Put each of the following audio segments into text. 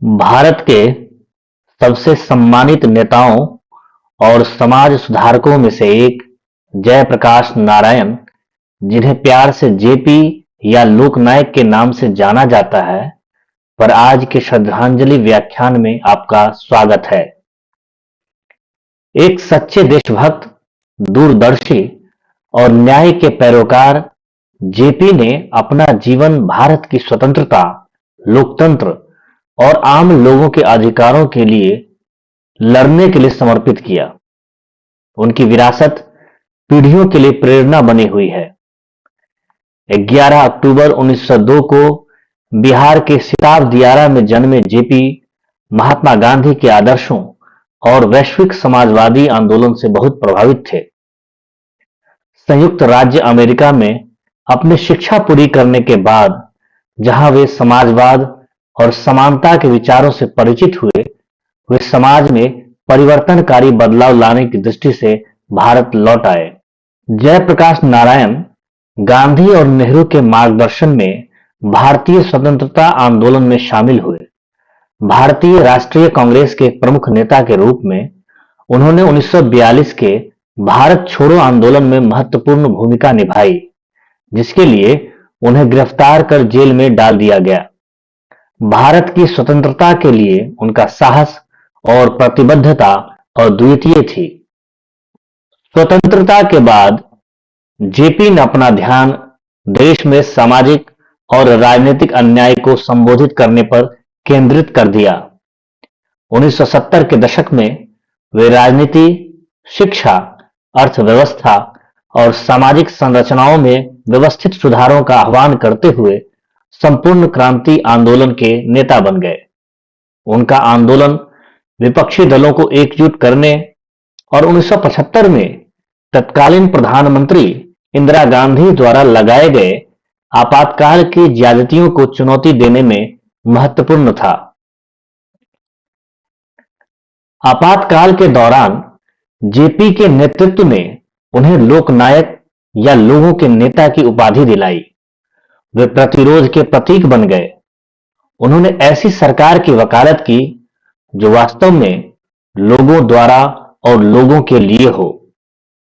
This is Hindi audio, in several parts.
भारत के सबसे सम्मानित नेताओं और समाज सुधारकों में से एक जयप्रकाश नारायण, जिन्हें प्यार से जेपी या लोकनायक के नाम से जाना जाता है, पर आज के श्रद्धांजलि व्याख्यान में आपका स्वागत है। एक सच्चे देशभक्त, दूरदर्शी और न्याय के पैरोकार जेपी ने अपना जीवन भारत की स्वतंत्रता, लोकतंत्र और आम लोगों के अधिकारों के लिए लड़ने के लिए समर्पित किया। उनकी विरासत पीढ़ियों के लिए प्रेरणा बनी हुई है। 11 अक्टूबर 1902 को बिहार के सिताब दियारा में जन्मे जेपी महात्मा गांधी के आदर्शों और वैश्विक समाजवादी आंदोलन से बहुत प्रभावित थे। संयुक्त राज्य अमेरिका में अपनी शिक्षा पूरी करने के बाद, जहां वे समाजवाद और समानता के विचारों से परिचित हुए, वे समाज में परिवर्तनकारी बदलाव लाने की दृष्टि से भारत लौट आए। जयप्रकाश नारायण गांधी और नेहरू के मार्गदर्शन में भारतीय स्वतंत्रता आंदोलन में शामिल हुए। भारतीय राष्ट्रीय कांग्रेस के एक प्रमुख नेता के रूप में उन्होंने 1942 के भारत छोड़ो आंदोलन में महत्वपूर्ण भूमिका निभाई, जिसके लिए उन्हें गिरफ्तार कर जेल में डाल दिया गया। भारत की स्वतंत्रता के लिए उनका साहस और प्रतिबद्धता अद्वितीय थी। स्वतंत्रता के बाद जेपी ने अपना ध्यान देश में सामाजिक और राजनीतिक अन्याय को संबोधित करने पर केंद्रित कर दिया। 1970 के दशक में वे राजनीति, शिक्षा, अर्थव्यवस्था और सामाजिक संरचनाओं में व्यवस्थित सुधारों का आह्वान करते हुए संपूर्ण क्रांति आंदोलन के नेता बन गए। उनका आंदोलन विपक्षी दलों को एकजुट करने और 1975 में तत्कालीन प्रधानमंत्री इंदिरा गांधी द्वारा लगाए गए आपातकाल की ज्यादतियों को चुनौती देने में महत्वपूर्ण था। आपातकाल के दौरान जेपी के नेतृत्व ने उन्हें लोकनायक या लोगों के नेता की उपाधि दिलाई। वे प्रतिरोध के प्रतीक बन गए। उन्होंने ऐसी सरकार की वकालत की जो वास्तव में लोगों द्वारा और लोगों के लिए हो।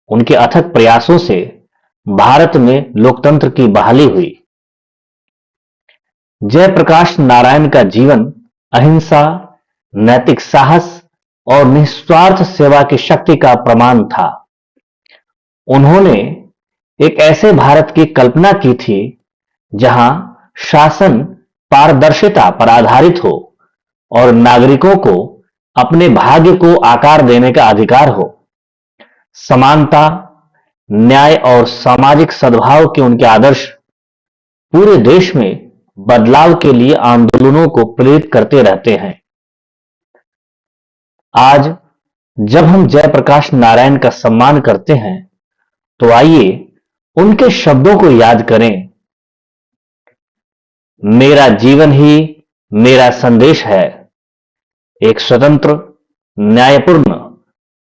उनके अथक प्रयासों से भारत में लोकतंत्र की बहाली हुई। जयप्रकाश नारायण का जीवन अहिंसा, नैतिक साहस और निस्वार्थ सेवा की शक्ति का प्रमाण था। उन्होंने एक ऐसे भारत की कल्पना की थी जहां शासन पारदर्शिता पर आधारित हो और नागरिकों को अपने भाग्य को आकार देने का अधिकार हो। समानता, न्याय और सामाजिक सद्भाव के उनके आदर्श पूरे देश में बदलाव के लिए आंदोलनों को प्रेरित करते रहते हैं। आज जब हम जयप्रकाश नारायण का सम्मान करते हैं, तो आइए उनके शब्दों को याद करें। मेरा जीवन ही मेरा संदेश है। एक स्वतंत्र, न्यायपूर्ण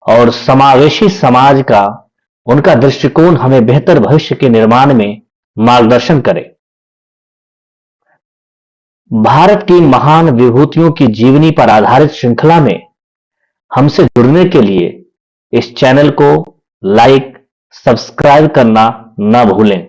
और समावेशी समाज का उनका दृष्टिकोण हमें बेहतर भविष्य के निर्माण में मार्गदर्शन करे। भारत की महान विभूतियों की जीवनी पर आधारित श्रृंखला में हमसे जुड़ने के लिए इस चैनल को लाइक, सब्सक्राइब करना न भूलें।